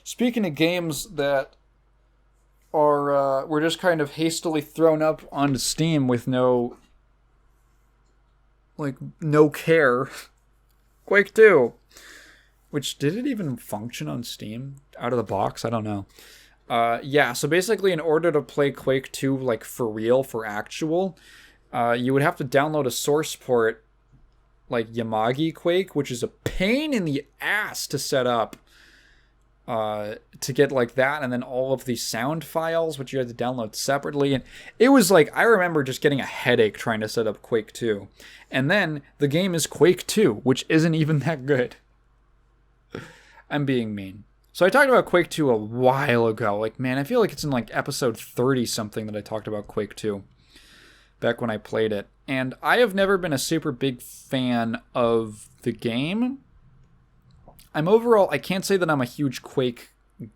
Speaking of games that are were just kind of hastily thrown up onto Steam with no care, Quake 2, which did it even function on Steam out of the box? I don't know. Yeah, so basically in order to play Quake 2 like for real, for actual, you would have to download a source port like Yamagi Quake, which is a pain in the ass to set up. To get like that, and then all of the sound files, which you had to download separately. And it was like, I remember just getting a headache trying to set up Quake 2. And then the game is Quake 2, which isn't even that good. I'm being mean. So I talked about Quake 2 a while ago. Like, man, I feel like it's in like episode 30 something that I talked about Quake 2 back when I played it. And I have never been a super big fan of the game. I can't say that I'm a huge Quake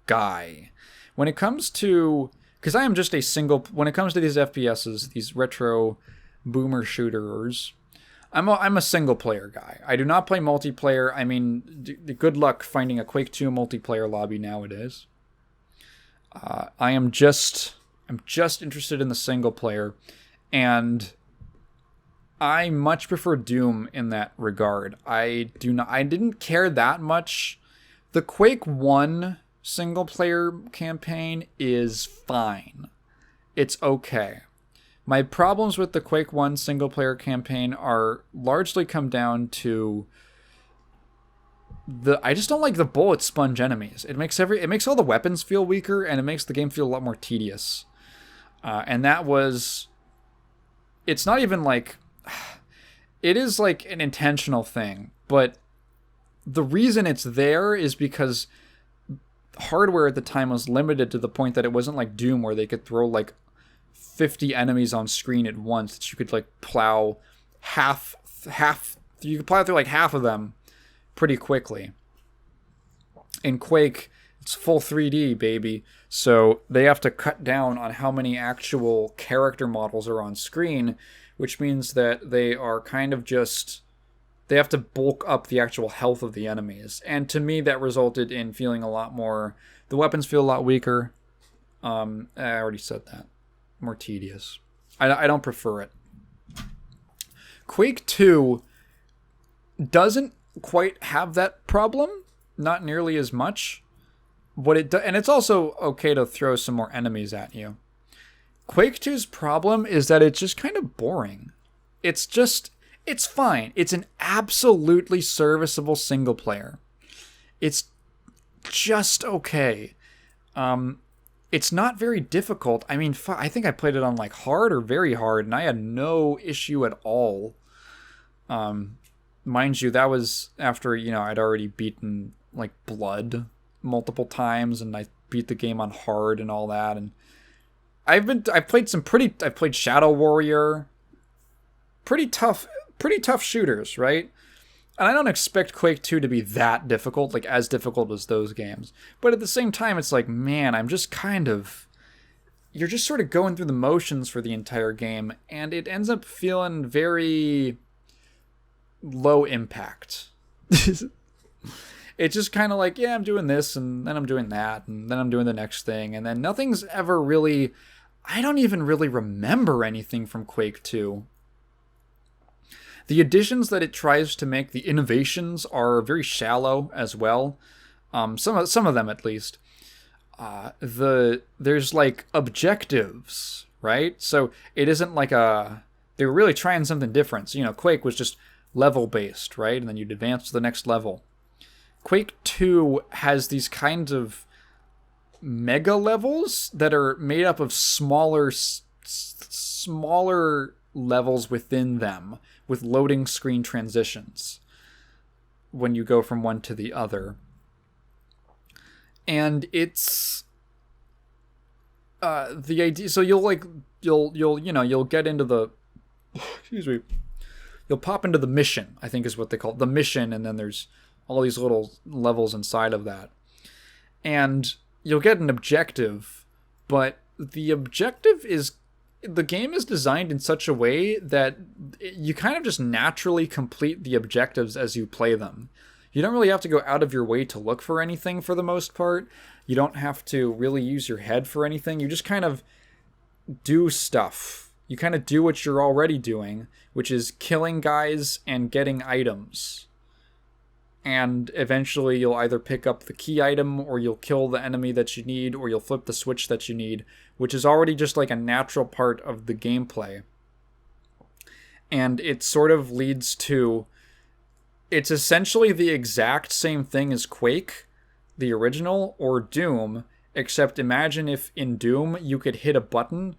guy. When it comes to, because I am just when it comes to these FPSs, these retro boomer shooters, I'm a single player guy. I do not play multiplayer. I mean, good luck finding a Quake 2 multiplayer lobby nowadays. I'm just interested in the single player, and I much prefer Doom in that regard. I didn't care that much. The Quake 1 single player campaign is fine. It's okay. My problems with the Quake 1 single player campaign are largely come down to I just don't like the bullet sponge enemies. It makes all the weapons feel weaker, and it makes the game feel a lot more tedious. And that was, it's not even like, it is like an intentional thing, but the reason it's there is because hardware at the time was limited to the point that it wasn't like Doom where they could throw like 50 enemies on screen at once that you could like plow you could plow through like half of them pretty quickly. In Quake, it's full 3D, baby. So they have to cut down on how many actual character models are on screen, which means that they are kind of they have to bulk up the actual health of the enemies. And to me, that resulted in feeling a lot more, the weapons feel a lot weaker. I already said that. More tedious. I don't prefer it. Quake 2 doesn't quite have that problem. Not nearly as much. And it's also okay to throw some more enemies at you. Quake 2's problem is that it's just kind of boring. It's fine. It's an absolutely serviceable single player. It's just okay. It's not very difficult. I mean, I think I played it on like hard or very hard, and I had no issue at all. Mind you, that was after, I'd already beaten like Blood multiple times, and I beat the game on hard and all that, and I've played Shadow Warrior. Pretty tough shooters, right? And I don't expect Quake 2 to be that difficult, like as difficult as those games. But at the same time, it's like, man, you're just sort of going through the motions for the entire game, and it ends up feeling very low impact. It's just kind of like, yeah, I'm doing this, and then I'm doing that, and then I'm doing the next thing, and then nothing's ever really, I don't even really remember anything from Quake 2. The additions that it tries to make, the innovations, are very shallow as well. Some of them, at least. There's like objectives, right? So it isn't like they're really trying something different. So, Quake was just level based, right? And then you'd advance to the next level. Quake 2 has these kinds of mega levels that are made up of smaller levels within them, with loading screen transitions when you go from one to the other. And it's the idea, so you'll get into the excuse me, you'll pop into the mission, I think is what they call it, the mission, and then there's all these little levels inside of that. And you'll get an objective, but the game is designed in such a way that you kind of just naturally complete the objectives as you play them. You don't really have to go out of your way to look for anything for the most part. You don't have to really use your head for anything. You just kind of do stuff. You kind of do what you're already doing, which is killing guys and getting items. And eventually you'll either pick up the key item, or you'll kill the enemy that you need, or you'll flip the switch that you need, which is already just like a natural part of the gameplay. And it sort of leads to... It's essentially the exact same thing as Quake, the original, or Doom, except imagine if in Doom you could hit a button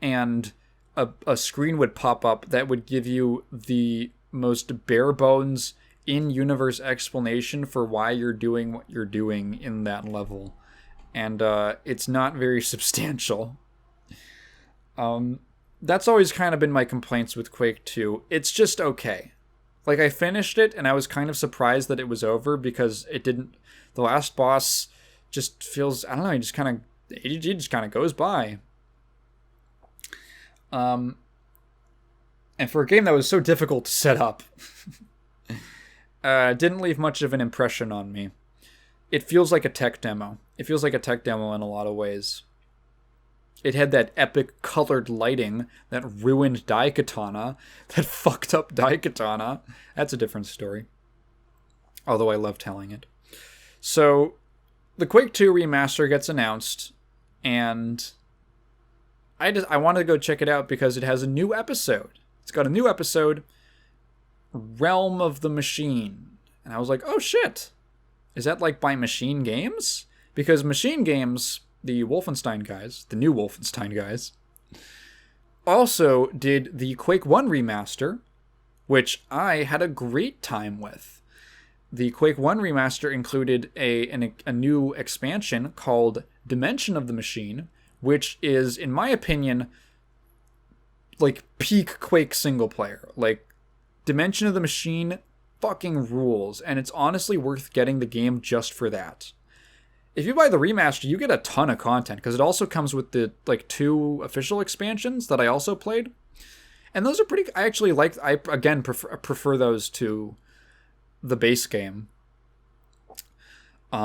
and a screen would pop up that would give you the most bare bones in-universe explanation for why you're doing what you're doing in that level. And it's not very substantial. That's always kind of been my complaints with Quake 2. It's just okay. Like, I finished it, and I was kind of surprised that it was over, because it didn't... The last boss just feels... I don't know, he just kind of goes by. And for a game that was so difficult to set up, didn't leave much of an impression on me. It feels like a tech demo. It feels like a tech demo in a lot of ways. It had that epic colored lighting that ruined Daikatana, that fucked up Daikatana. That's a different story. Although I love telling it. So, the Quake 2 remaster gets announced, and I wanted to go check it out because it has a new episode. It's got a new episode, Realm of the Machine. And I was like, oh shit! Is that like by Machine Games? Because Machine Games... the Wolfenstein guys, the new Wolfenstein guys, also did the Quake 1 remaster, which I had a great time with. The Quake 1 remaster included a new expansion called Dimension of the Machine, which is, in my opinion, like peak Quake single player. Like, Dimension of the Machine fucking rules, and it's honestly worth getting the game just for that. If you buy the remaster, you get a ton of content, because it also comes with the, like, 2 official expansions that I also played. And those are pretty... I actually like... I, again, prefer those to the base game.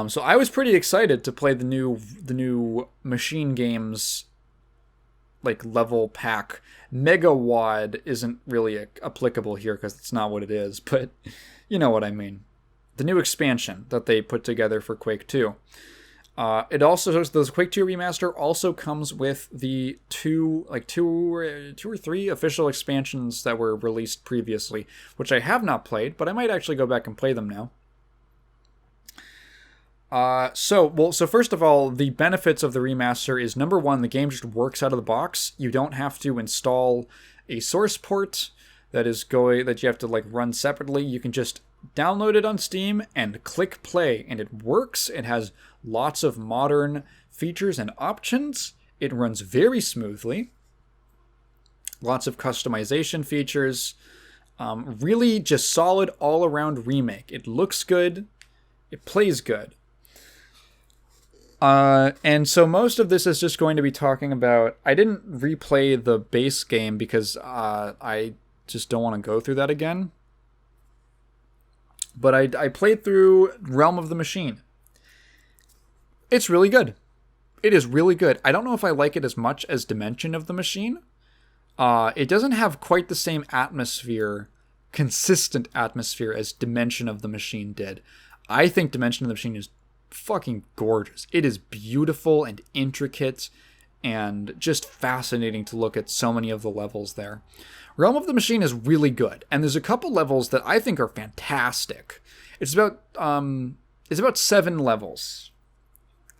So I was pretty excited to play the new Machine Games, like, level pack. Mega WAD isn't really applicable here, because it's not what it is, but you know what I mean. The new expansion that they put together for Quake 2. It also, the Quake 2 remaster also comes with the two or three official expansions that were released previously, which I have not played, but I might actually go back and play them now. So first of all, the benefits of the remaster is, number one, the game just works out of the box. You don't have to install a source port that you have to like run separately. You can just download it on Steam and click play, and it works. It has lots of modern features and options. It runs very smoothly. Lots of customization features. Really just solid all-around remake. It looks good. It plays good. And so most of this is just going to be talking about... I didn't replay the base game because I just don't want to go through that again. But I played through Realm of the Machine. It's really good. It is really good. I don't know if I like it as much as Dimension of the Machine. It doesn't have quite the same consistent atmosphere as Dimension of the Machine did. I think Dimension of the Machine is fucking gorgeous. It is beautiful and intricate and just fascinating to look at so many of the levels there. Realm of the Machine is really good, and there's a couple levels that I think are fantastic. It's about 7 levels,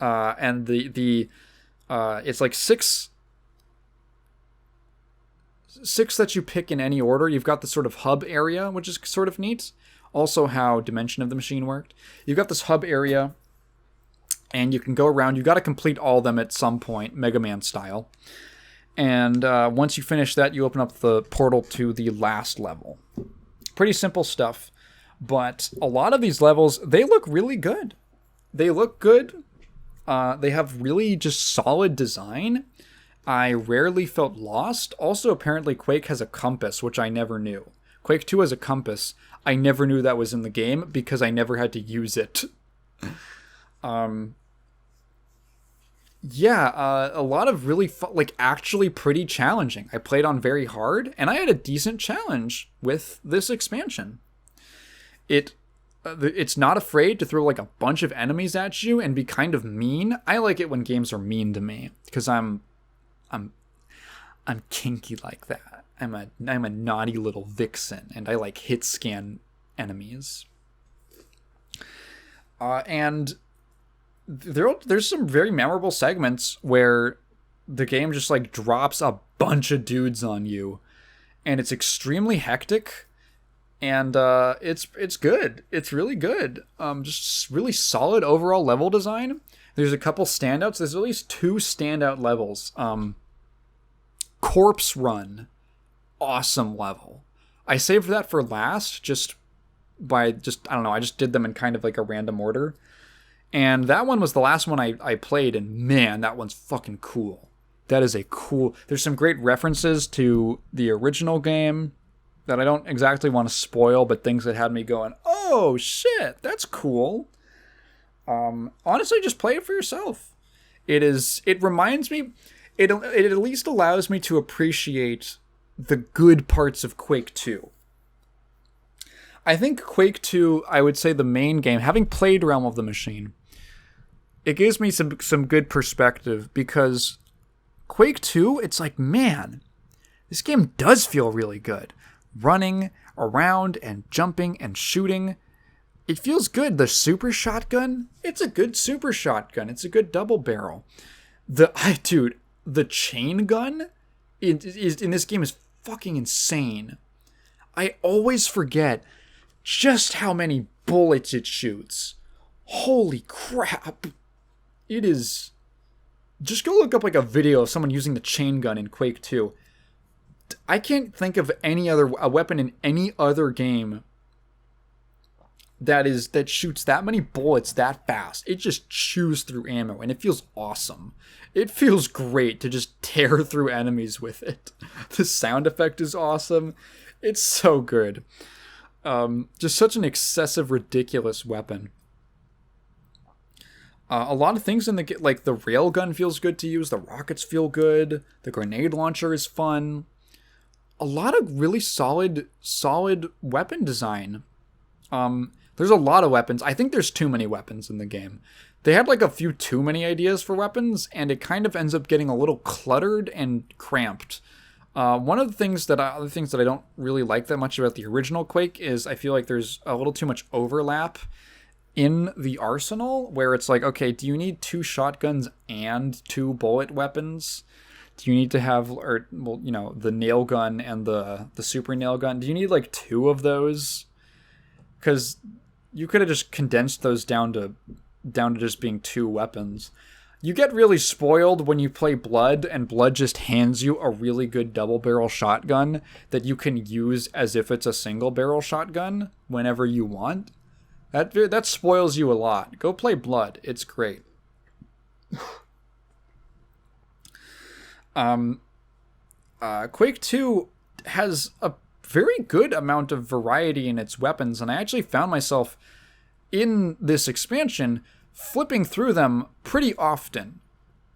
and it's like six that you pick in any order. You've got the sort of hub area, which is sort of neat. Also, how Dimension of the Machine worked. You've got this hub area, and you can go around. You've got to complete all of them at some point, Mega Man style. And once you finish that, you open up the portal to the last level. Pretty simple stuff. But a lot of these levels, they look really good. They look good. They have really just solid design. I rarely felt lost. Also, apparently, Quake has a compass, which I never knew. Quake 2 has a compass. I never knew that was in the game because I never had to use it. A lot of really fun, like actually pretty challenging. I played on very hard, and I had a decent challenge with this expansion. It's not afraid to throw like a bunch of enemies at you and be kind of mean. I like it when games are mean to me because I'm kinky like that. I'm a naughty little vixen, and I like hit scan enemies. And there's some very memorable segments where the game just like drops a bunch of dudes on you, and it's extremely hectic, and it's good. It's really good. Just really solid overall level design. There's a couple standouts. There's at least 2 standout levels. Corpse Run, awesome level. I saved that for last I don't know, I just did them in kind of like a random order. And that one was the last one I played, and man, that one's fucking cool. That is there's some great references to the original game that I don't exactly want to spoil, but things that had me going, oh shit, that's cool. Honestly, just play it for yourself. It reminds me, it at least allows me to appreciate the good parts of Quake 2. I think Quake 2, I would say the main game, having played Realm of the Machine, it gives me some good perspective, because Quake 2, it's like, man, this game does feel really good. Running around and jumping and shooting, it feels good. The super shotgun, it's a good super shotgun. It's a good double barrel. The chain gun in this game is fucking insane. I always forget just how many bullets it shoots. Holy crap. It is... Just go look up like a video of someone using the chain gun in Quake 2. I can't think of a weapon in any other game that shoots that many bullets that fast. It just chews through ammo, and it feels awesome. It feels great to just tear through enemies with it. The sound effect is awesome. It's so good. Just such an excessive, ridiculous weapon. A lot of things in the like the railgun feels good to use. The rockets feel good. The grenade launcher is fun. A lot of really solid weapon design. There's a lot of weapons. I think there's too many weapons in the game. They had like a few too many ideas for weapons, and it kind of ends up getting a little cluttered and cramped. One of the things that I don't really like that much about the original Quake is I feel like there's a little too much overlap in the arsenal, where it's like, okay, do you need 2 shotguns and 2 bullet weapons? Do you need to have, the nail gun and the super nail gun? Do you need like 2 of those? Because you could have just condensed those down to just being 2 weapons. You get really spoiled when you play Blood, and Blood just hands you a really good double barrel shotgun that you can use as if it's a single barrel shotgun whenever you want. That spoils you a lot. Go play Blood. It's great. Quake 2 has a very good amount of variety in its weapons, and I actually found myself in this expansion flipping through them pretty often.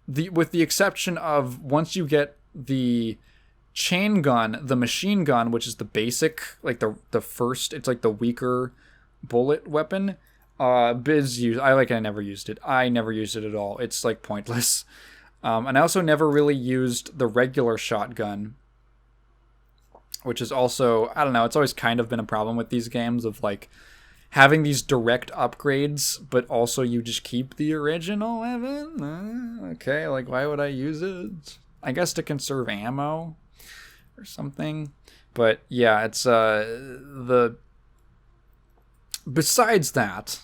With the exception of once you get the chain gun, the machine gun, which is the basic, like the first, it's like the weaker bullet weapon. Biz used. I never used it. I never used it at all. It's like pointless. And I also never really used the regular shotgun, which is also, I don't know, it's always kind of been a problem with these games of like having these direct upgrades, but also you just keep the original weapon. Okay, like why would I use it? I guess to conserve ammo or something. But yeah, it's besides that,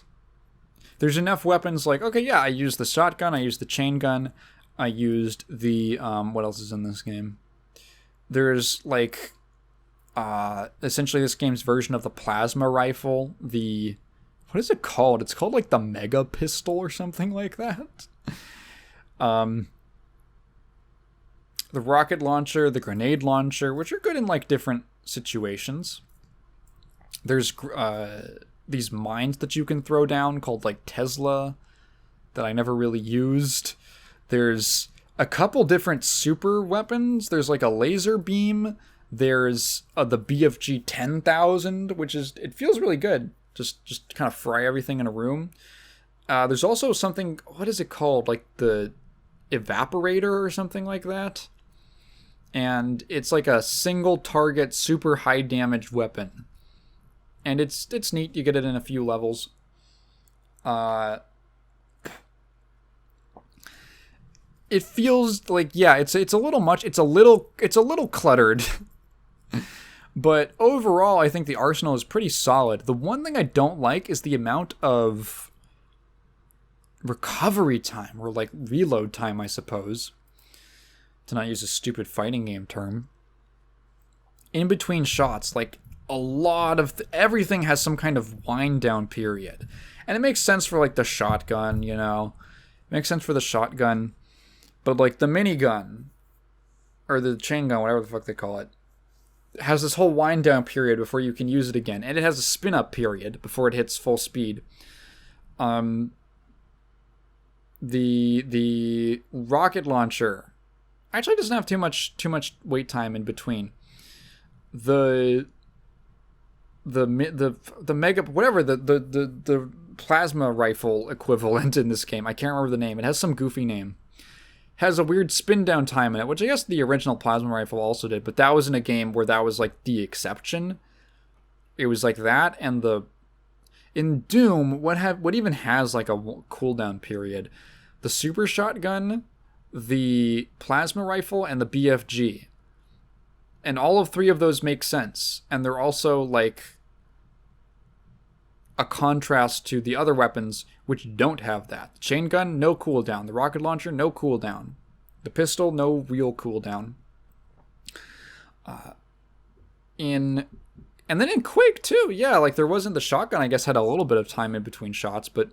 there's enough weapons like, okay, yeah, I used the shotgun, I used the chain gun, I used the, what else is in this game? There's like, essentially this game's version of the plasma rifle, what is it called? It's called like the Mega Pistol or something like that. The rocket launcher, the grenade launcher, which are good in like different situations. There's these mines that you can throw down called like Tesla that I never really used. There's a couple different super weapons. There's like a laser beam. There's the BFG 10,000, which is, it feels really good. Just kind of fry everything in a room. There's also something, what is it called? Like the evaporator or something like that. And it's like a single target, super high damage weapon. And it's neat. You get it in a few levels. It feels like, yeah, it's a little much. It's a little cluttered. But overall, I think the arsenal is pretty solid. The one thing I don't like is the amount of recovery time, or like reload time, I suppose, to not use a stupid fighting game term, in between shots. Like, a lot of everything has some kind of wind down period. And it makes sense for like the shotgun, you know. It makes sense for the shotgun. But like the minigun, or the chain gun, whatever the fuck they call it, has this whole wind down period before you can use it again, and it has a spin up period before it hits full speed. The rocket launcher actually doesn't have too much wait time in between. The mega, whatever, the plasma rifle equivalent in this game, I can't remember the name. It has some goofy name. Has a weird spin down time in it, which I guess the original plasma rifle also did, but that was in a game where that was like the exception. It was like that, and in Doom, what even has like a cooldown period? The super shotgun, the plasma rifle, and the BFG. And all of three of those make sense, and they're also like a contrast to the other weapons which don't have that. The chain gun, no cooldown. The rocket launcher, no cooldown. The pistol, no real cooldown. And then in Quake too, yeah, like there wasn't, the shotgun I guess had a little bit of time in between shots, but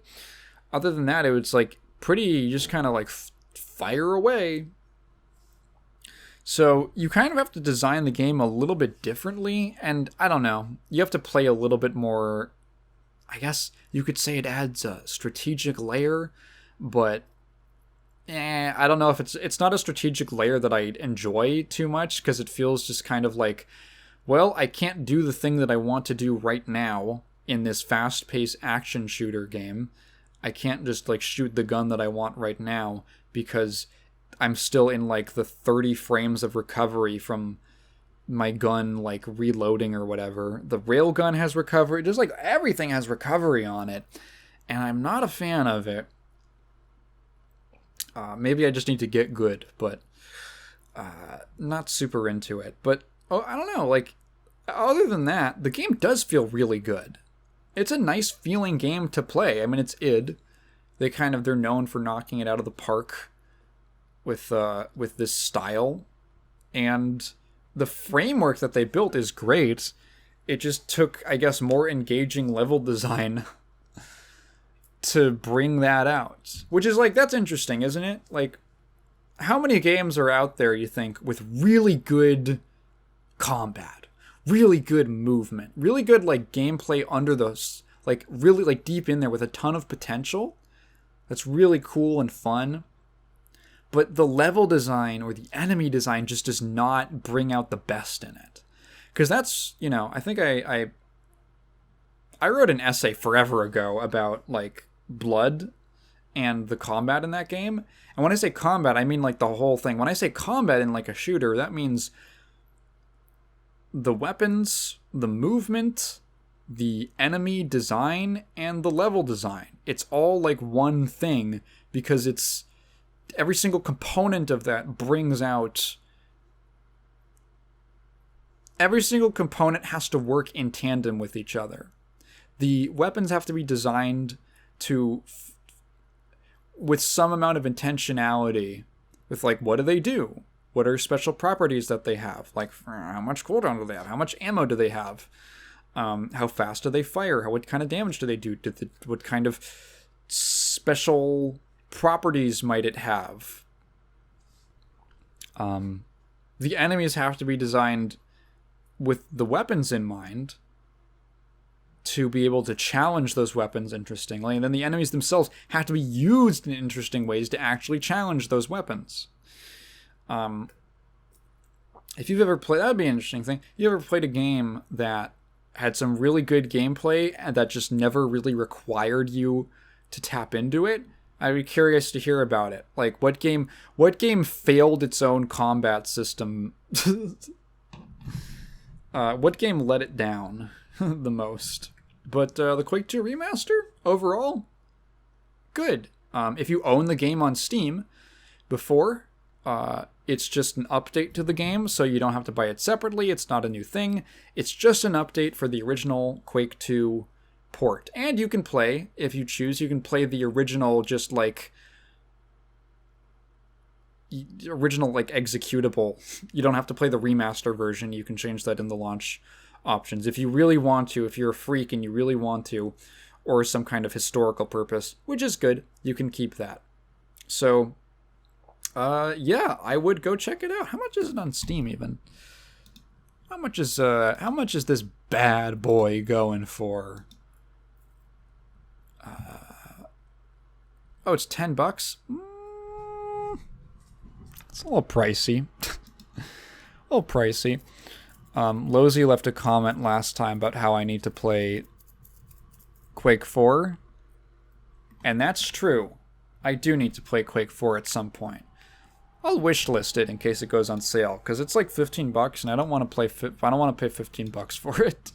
other than that, it was like pretty, you just kind of like fire away. So you kind of have to design the game a little bit differently, and I don't know, you have to play a little bit more. I guess you could say it adds a strategic layer, but I don't know if it's not a strategic layer that I enjoy too much, because it feels just kind of like, well, I can't do the thing that I want to do right now in this fast-paced action shooter game. I can't just like shoot the gun that I want right now because I'm still in like the 30 frames of recovery from my gun like reloading or whatever. The railgun has recovery, just like everything has recovery on it, and I'm not a fan of it. Maybe I just need to get good, but not super into it. But I don't know, like other than that, the game does feel really good. It's a nice feeling game to play. I mean, it's id. They're known for knocking it out of the park with this style, and the framework that they built is great. It just took, I guess, more engaging level design to bring that out. Which is like, that's interesting, isn't it? Like, how many games are out there, you think, with really good combat, really good movement, really good like gameplay under those, like really like deep in there with a ton of potential? That's really cool and fun. But the level design or the enemy design just does not bring out the best in it. Because that's, you know, I think I wrote an essay forever ago about, like, blood and the combat in that game. And when I say combat, I mean, like, the whole thing. When I say combat in, like, a shooter, that means the weapons, the movement, the enemy design, and the level design. It's all, like, one thing, because it's every single component of that brings out. Every single component has to work in tandem with each other. The weapons have to be designed to, with some amount of intentionality, with like, what do they do? What are special properties that they have? Like, how much cooldown do they have? How much ammo do they have? How fast do they fire? What kind of damage do they do? What kind of special properties might it have? The enemies have to be designed with the weapons in mind, to be able to challenge those weapons interestingly, and then the enemies themselves have to be used in interesting ways to actually challenge those weapons. If you've ever played, that would be an interesting thing. If you ever played a game that had some really good gameplay and that just never really required you to tap into it, I'd be curious to hear about it. Like, what game failed its own combat system? What game let it down the most? But the Quake 2 Remaster, overall, good. If you own the game on Steam before, it's just an update to the game, so you don't have to buy it separately. It's not a new thing. It's just an update for the original Quake 2 port. And you can play, if you choose, you can play the original just like executable. You don't have to play the remaster version. You can change that in the launch options if you really want to, if you're a freak and you really want to, or some kind of historical purpose, which is good. You can keep that. So yeah, I would go check it out. How much is it on Steam even? How much is this bad boy going for? Oh, it's $10. It's a little pricey. A little pricey. Losey left a comment last time about how I need to play Quake 4. And that's true. I do need to play Quake 4 at some point. I'll wishlist it in case it goes on sale, because it's like $15 and I don't want to pay $15 for it.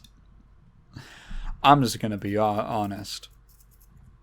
I'm just going to be honest.